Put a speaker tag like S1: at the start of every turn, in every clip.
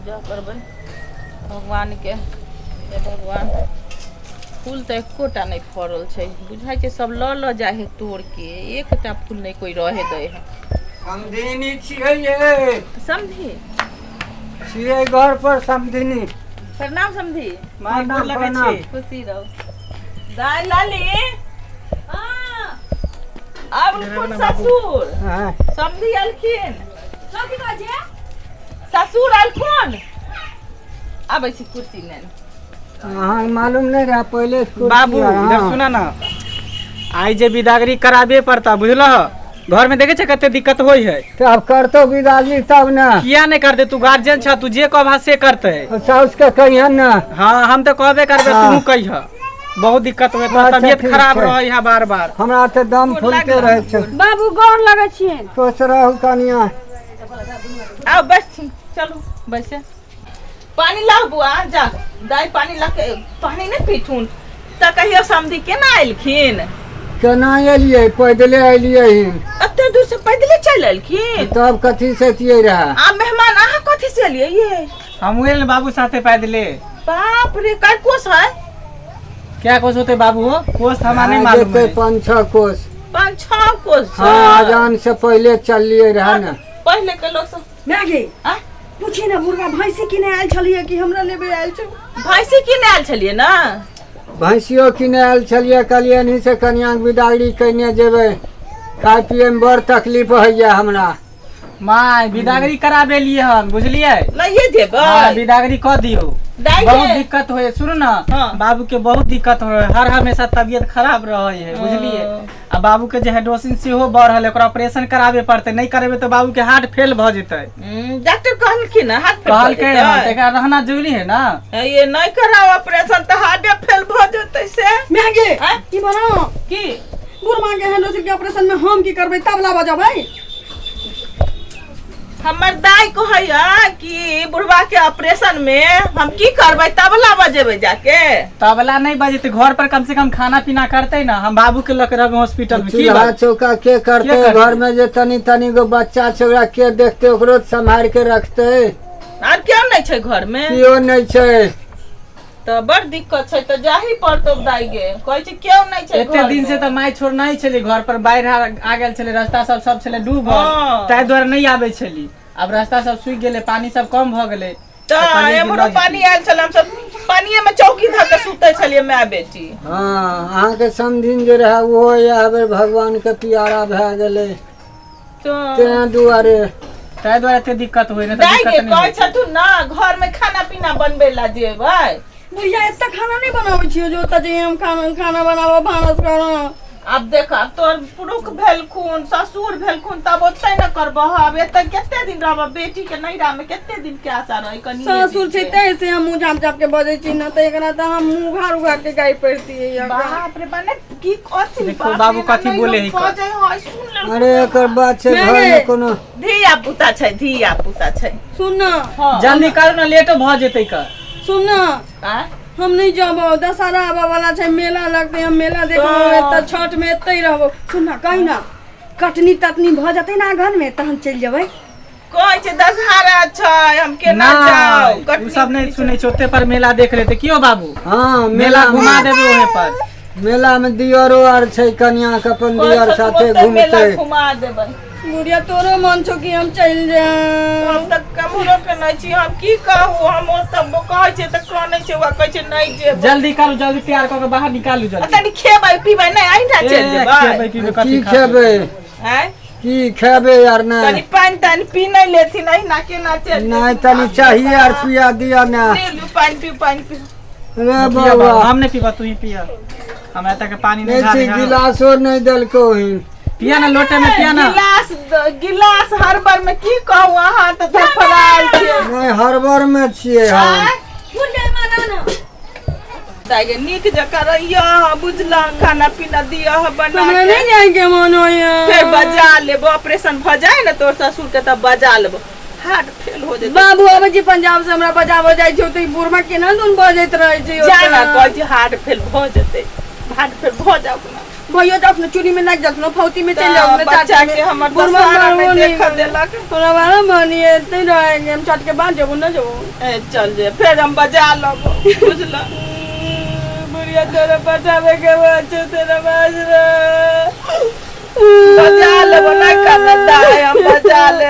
S1: पूजा करबै भगवान के। भगवान फूल तो एकोटा नहीं फरल छै, बुझाई छै सब ल जाए है तोड़ के, एकटा फूल नहीं कोई रहे दे है।
S2: समधिनी छियै ये,
S1: समझी
S2: छियै घर पर समधिनी।
S1: प्रणाम समझी।
S2: माय गोर लगै छी।
S1: खुशी रहो। दाई लाली अब खुद ससुर
S2: हाँ
S1: समझी अलखिन। ससुर अलखुन आबै छी कुर्सी लेने।
S2: हाँ मालूम नहीं रहा पहले
S3: बाबू इधर सुना ना, आई जे विदागरी कराबे पड़ता बुझलह। घर में देखे छे कते दिक्कत होई है।
S2: तो अब करतो विदागरी तब ना।
S3: किया नहीं कर दे, तू गार्जियन छ, तू जे कहबा से करते।
S2: साउस के कहिए ना।
S3: हाँ हम तो कहबे करबे,
S2: हाँ।
S3: तू कहिह। बहुत दिक्कत होय,
S2: अच्छा,
S3: तबियत
S2: ठीक
S3: खराब
S2: छै।
S3: रहे है बार बार।
S2: हमरा तो दम फूलते रहे छे।
S4: बाबू गोर लगे छिए।
S2: सोच रहू कनिया।
S1: आओ बैठ चलो बैसे। पानी लाओ बुआ जा। दाई पानी ला के पानी नहीं पीठून त कहियो समधी केना आइलखिन।
S2: केना एलियै पैदले एलियै हिन।
S1: अत्ते दूर से पैदले चल आइलखिन।
S2: तब कथी से तियै रहा।
S1: आ मेहमान आहा कथी से एलियै ये।
S3: हम एल बाबू साथे पैदले।
S1: बाप रे काय कोस है।
S3: क्या कोस होते बाबू हो, कोस हमारा नहीं मालूम है।
S2: 5-6 कोस।
S1: 5-6 कोस।
S2: हाँ अजान से पहले चलिए रहा ना।
S1: पहले के लोग सब
S4: मैगे
S1: आ
S4: पूछी ना बुढ़वा भैंसी किने आयल छलिए कि हमरा लेबे आयल छ।
S1: भैंसी किने आयल छलिए ना।
S2: भैंसियो किने आयल छलिए, कहलिए नहीं से कनिया के विदागरी कइने जेबै, खाय पिए में बड़ तकलीफ होइया हमरा।
S3: माय विदागरी कराबे लिए हम बुझलिए।
S1: लइए जेबै।
S3: हाँ विदागरी कह दियो।
S1: दाई
S3: बहुत
S1: के
S3: दिक्कत होए, सुनो ना।
S1: हाँ।
S3: बाबू के बहुत दिक्कत हो रहा है, हर हमेशा तबियत खराब रहे है बुझलिए। आ बाबू के जो हाइड्रोसिन सेहो बढ़ल है, ओकरा ऑपरेशन कराबे पड़ते, नहीं करेबे तो बाबू के हार्ट फेल भ जेतै।
S1: डॉक्टर कहलखिन ना हार्ट फेल
S3: कहल के तेका रहना जरूरी है ना।
S1: ये नहीं कराओ ऑपरेशन तो हार्ट फेल भ जेतै से।
S4: मैगे
S1: आ?
S4: ई बनाओ
S1: की
S4: बुढ़वा के हेंडोसिल के ऑपरेशन में हम की करबै तबला बजाबै।
S1: हमर दाई कहैया कि बुढ़वा के ऑपरेशन में हम की करबै तबला बजेबै जाके।
S3: तबला नहीं बजेते, घर पर कम से कम खाना पीना करते ना। हम बाबू के लेकर रहबे हॉस्पिटल में। की
S2: चूल्हा
S3: बात?
S2: चौका के करते,
S3: के करते?
S2: घर में जे तनी गो बच्चा छै ओकरा के देखते, ओकरो संभाल के रखते।
S1: और क्यों नहीं छै घर में।
S2: कियो नहीं छै।
S1: तो बड़ दिक्कत छै तो जाही पड़तो दाई गे। कहै छै क्यों नहीं छै
S3: एते
S1: घर
S3: दिन
S1: में।
S3: से तो माय छोड़ नहीं छली घर पर, बाढ़ आ गेल छले, रास्ता सब छले डूबल,
S1: हाँ।
S3: ताहि द्वारे नहीं आबे छली। अब रास्ता सब सूख गेले, पानी सब कम भ गेले।
S1: तो
S3: कहलियै कि
S1: एमरो
S3: लऽ
S1: पानी आयल छल, हम सब पानिये में चौकी धऽ के सुतै छलियै माय बेटी।
S2: हाँ अहाँ के समधिन जे रहा वो या बेर भगवान के प्यारा भए गेलै
S1: तो
S2: तें दुआरे।
S3: ताहि द्वारे एते दिक्कत होय, नहीं तो
S1: दाई
S3: दिक्कत
S1: गे
S3: नहीं
S1: कहै
S3: होय।
S1: छथुन ना घर में खाना पीना बनबै ला जेबै।
S4: बुढ़िया एत्ता खाना नहीं बनाबै छियो जो त जे हम खाना बनाबो भानस करो।
S1: अब देख अब तोर पुरुष भेलखुन ससुर भेलखुन तब ओते न करबह। अब एते केते दिन रहब बेटी के नैरा में, केते दिन के आशा रही कनी।
S4: ससुर छै तै से हम मुंह झाप झाप के बजै छी न त एकरा त हम मुंह उघार उघार के गाय पड़ती है।
S1: बाप रे बने की कथी
S3: देखो बाबू कथी बोले है कर।
S1: बजै है सुन ले।
S2: अरे एकर बात छै घर में कोनो
S1: धिया पुता छै, धिया पुता छै।
S4: सुन न
S1: हां
S3: जल्दी करू ना, लेटो भ जेतै कर।
S4: सुन न
S1: आ
S4: हम नहीं जाबो, दशहरा आबा वाला छै, मेला लगते, हम मेला देखबो, एत्ता छठ में एत्ते ही रहबो। सुन न कहि न कटनी तटनी भ जतै ना घर में तहन चल जेबै।
S1: कहै छै दशहरा छै हम केना जाऊ।
S3: उ सब नहीं सुनै छै, ओते पर मेला देख लेते। क्यों बाबू
S2: हाँ
S3: मेला घुमा देबे ओहे पर।
S2: मेला में दियरो आर छै, कन्या के अपन दियर साथे
S1: मेला
S2: घूमते।
S1: घुमा देबै।
S4: बुढ़िया तोरो मन छौ कि हम चल जाए।
S1: हम तक कमरो के नहीं छी, हम की कहू। हम तब कहै छै त कहै छै, वा कहै छै नहीं जेबै।
S3: जल्दी करू, जल्दी तैयार क के बाहर निकालू जल्दी।
S1: तनी खेबै पीबै नहीं अहिना चल जेबै।
S3: खेबै पीबै
S2: की
S3: कथी
S2: खेबै
S1: हैं
S2: की खेबै यार
S1: तनी
S2: नहीं
S1: पानी तानी पी नहीं लेथिन अहिना केना चल
S2: नहीं तनी चाहिए यार पिया दिया ना।
S1: ले लू पानी पी पानी पी।
S2: रे
S3: पिया
S2: बाबा
S3: हम नहीं पीबा, तू ही पिया। हम एता के पानी नहीं
S2: नहीं
S3: ढाले।
S2: गिलासो नहीं देलको हिन।
S3: पिया ना, लोटे में पिया ना।
S1: गिलास हर बार में की कहू अहाँ त धफराल छियै।
S2: नहीं हड़बड़ में छिए हम।
S4: बुढ़िया माना न
S1: तागे नीक जका रहिया बुझला, खाना पीना दिया बना
S4: हमरा
S1: के।
S4: नहीं जाए के मन होया।
S1: फिर बजा लेबो, ऑपरेशन भ जाए ना तोर ससुर के तब बजा लेबो। हार्ट फेल हो जेतै।
S4: बाबू अब जी पंजाब से हमरा बजाबो जाय छै त बुढ़वा केना दुन बजैत रहै छै।
S1: जाना कहै छै हार्ट फेल भ जेतै। हार्ट फेल भ जाऊ ना।
S4: कहियो तो अपने चूड़ी में लग जात फौती में चल जाओ
S1: बच्चा के हमर दशहरा में देख देलक
S4: तोरा वाला मानी एते रहेंगे हम छट के बाद जबो न जबो
S1: ए चल जे फिर हम बजा लेबो बुझला
S4: बुढ़िया तोरा पटावे के बच्चे तेरा बाज रे
S1: बजा लेबो नहीं करता है हम बजा ले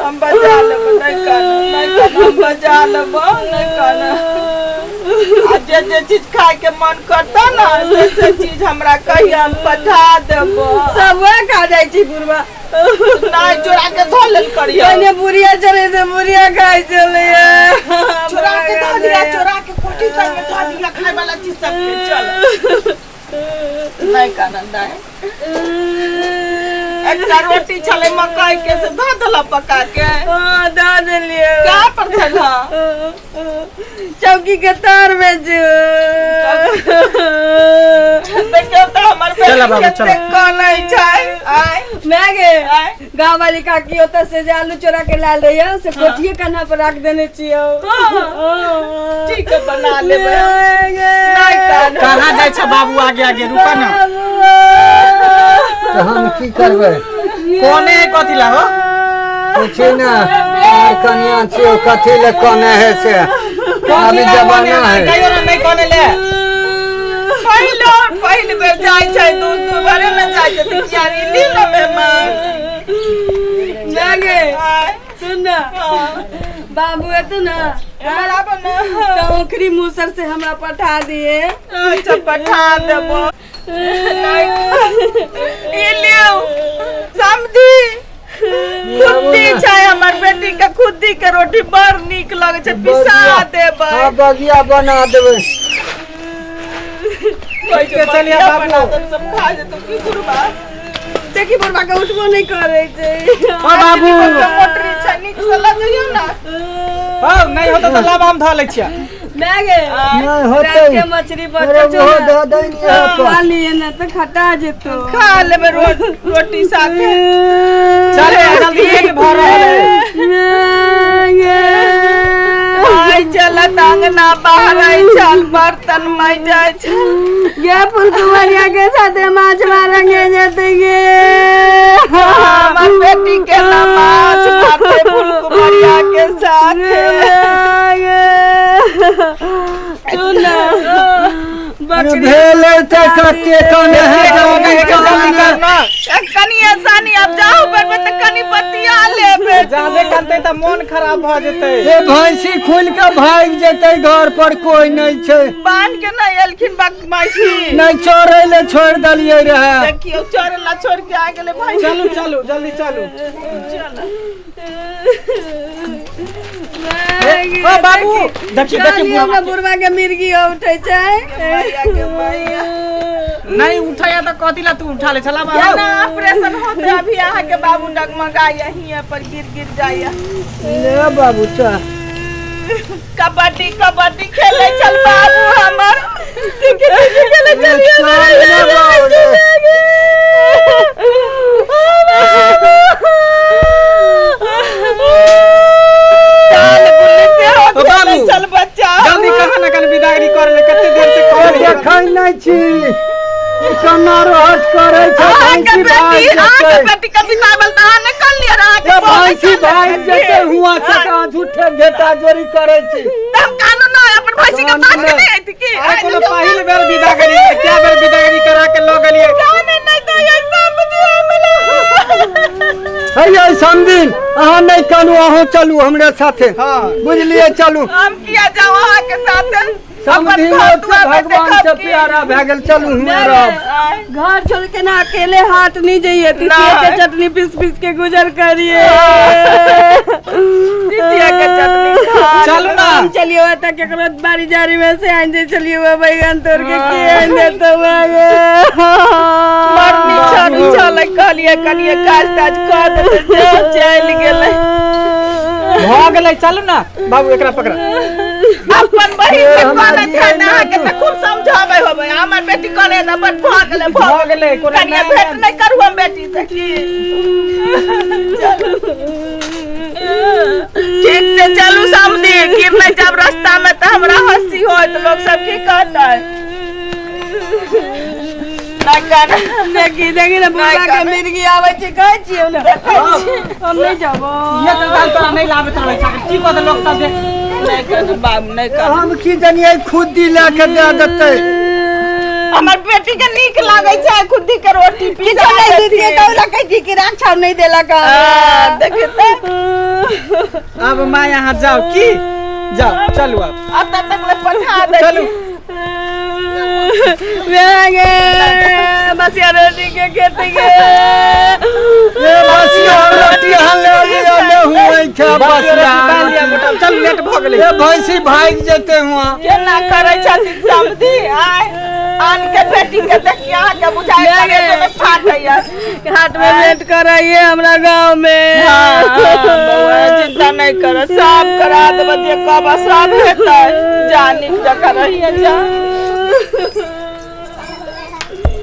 S1: हम बजा लेबो नहीं कर हम बजा लेबो नहीं कर जे चीज खाए के मन करता ना से चीज हमरा कहिए हम पठा देबो
S4: सब खा जाय छी बुढ़वा
S1: नहीं चोरा के धो लेल करियो
S4: कने बुढ़िया चले से बुढ़िया खाई चले
S1: चोरा के धो दिया चोरा के कोठी संग में धो दिया खाए वाला चीज सब के चल नहीं कानंदा है एक रोटी छले मकई के से धो दला पका के
S4: हां दा देलिए
S1: क्या पर धला
S4: चौकी के तार में जो
S1: देखो तो हमर बेटी के कौन है छै आय
S4: मैं गे गांव वाली काकी होता से जे आलू चोरा के लाल रही है से कोठिए कन्हा पर रख देने छियो
S1: ठीक है बना लेबे
S3: कहाँ जाय छ बाबू आगे आगे रुका ना
S2: तो हम की करबै
S3: कोने कथी ला हो
S2: पूछे ना और कनिया छियो कथी ले कोने है से अभी जमाना है
S3: कहियो ना नहीं कोने ले
S1: पहले बेर जाय छै दूध बारे में जाय छै त यारी ली ना मेहमान
S4: जागे सुन ना बाबू है तू ना
S1: बराबर ना
S4: तो ओखरी मूसर से हमरा पठा दिए
S1: अच्छा पठा देबो ये लियो समझी खुद्दी छै हमर बेटी के खुद्दी के रोटी बड़ नीक लगे छै पिसा देबै
S2: हां बगिया बना देबै
S3: के चलिए बाबू
S1: सब खा जे तो की करबा
S4: देखी बुढ़वा के उठबो नहीं करे छै
S3: ओ बाबू
S1: मोटरी छै नीक से ल जइयो ना
S3: हो नहीं होता तो लाभ हम धा ले छिया
S4: मैं गे
S2: नहीं होते
S4: रात के मछली बच्चा
S2: वो दे देंगे
S4: खा लिए ना तो खटा जेतो
S1: खा लेबे रोटी साथे
S3: चल जल्दी पेट भर रहले
S1: आई चलत अंगना बाहर आई चल बर्तन में जाय चल
S4: ये फुलकुमारिया के साथ माछ मारेंगे जेते गे
S1: हमर बेटी के ना माछ मारे फुलकुमारिया के साथ
S4: सुन बकरी
S2: भेले त कते कोने है
S1: कनी आसानी अब जाओ पर त कनी बतिया लेबे
S3: जादे करते त मन खराब भ जेते
S2: ए भैंसी खुल के भाग जेते घर पर कोई नहीं छै
S1: बांध के नहीं एलखिन बाकी
S2: नहीं छोड़े ले छोड़ दलिए रहे
S1: देखियो चोरला छोड़ के आ गेले भाई
S3: चलू चलू जल्दी चलू ओ बाबू देखी देखी
S4: बुढ़वा के मिर्गी उठे छै
S1: मैया के मैया
S3: नहीं उठाया तो कथी ला तू उठा ले चला
S1: क्या
S3: बाबू
S1: ना ऑपरेशन होते अभी यहाँ के बाबू डगमगा यहीं पर गिर जाया
S2: ले बाबू चल
S1: कबड्डी कबड्डी खेले चल बाबू हमर खेले
S3: बाबू
S1: चल बच्चा
S3: जल्दी कहां ना कन विदागरी कर ले कते देर से कह
S2: देखै नहीं छी कन्ना रोहट करे छै भैंसी भाग
S1: बेटी कभी नावल ता ने कर लिया रहा के
S2: भैंसी भाग जेते हुआ से का झूठे घेटा जोरी करे छी
S1: हम कानून ना अपन भैंसी के पास के नहीं आती की
S3: अरे कोनो पहिल बेर विदागरी क्या बेर विदागरी करा के लो गेलिए
S1: नहीं तो ये सब
S2: है समदिन अहाँ नहीं कानू अहाँ चलू हमरे साथे
S3: हां
S2: बुझलिए चलू
S1: हम किया जाओ अहाँ के साथ
S2: समदिन भगवान से प्यारा भए गेल चलू हमरा
S4: घर छोड़ के ना अकेले हाथ नहीं जाइए तिसिया के चटनी पीस पीस के गुजर करिए
S1: तिसिया के चटनी
S3: चलू ना
S4: चलिए तक केकरो बारी जारी में से आइन जे चलिए बैगन तोड़ के के दे तो मांगे
S1: मरनी छानी चले कहलिए कनिए काज ताज कर दे चल गेले
S3: भ गेलै चलू ना बाबू एकरा पकड़ा
S1: अपन बहिन के कोना थाना के त खूब समझाबै होबै हमर बेटी करे त बड भ
S3: गेलै कोनो
S1: कनिए भेट नहीं करू हम बेटी से की ठीक से चलू सामने गिर नहीं जब रास्ता में त हमरा हंसी होत लोग लोग सब की कहता है नहीं काना
S4: देखी ना बुढ़ा के मिर्गी आवे छै कहै छियै ना हम नहीं जाबो
S3: ये तो गाल तोरा नहीं लाबे रहै छै की कहत लोग सब देख
S1: नहीं काना बाबू नहीं काना
S2: हम की जनिए खुद दी लेके दे देते
S1: हमर बेटी के नीक लागे छै खुदी के रोटी पी
S4: किछो नहीं दीदी कहला कहै छी कि राछा नहीं देला का
S1: देखे तो
S3: अब माँ यहाँ जाओ की जाओ चलू अब
S1: आता तक ले पढ़ा दे
S3: चलू
S4: वेगे बसिया रोटी के खेती के
S2: ये बसिया रोटी ले हुए क्या बसिया
S3: चल लेट भ गेलै
S2: ये भैंसी भाग जेते हुआ
S1: केना करे छथिन समधी आय आन के बेटी के देखिया के बुझाय लगे तो फाटैया
S4: हाट में लेट कराइए हमरा गांव में
S1: बउआ चिंता नहीं कर सब करा देब जे कब सब हेतै जा नीक जगह रहिए जा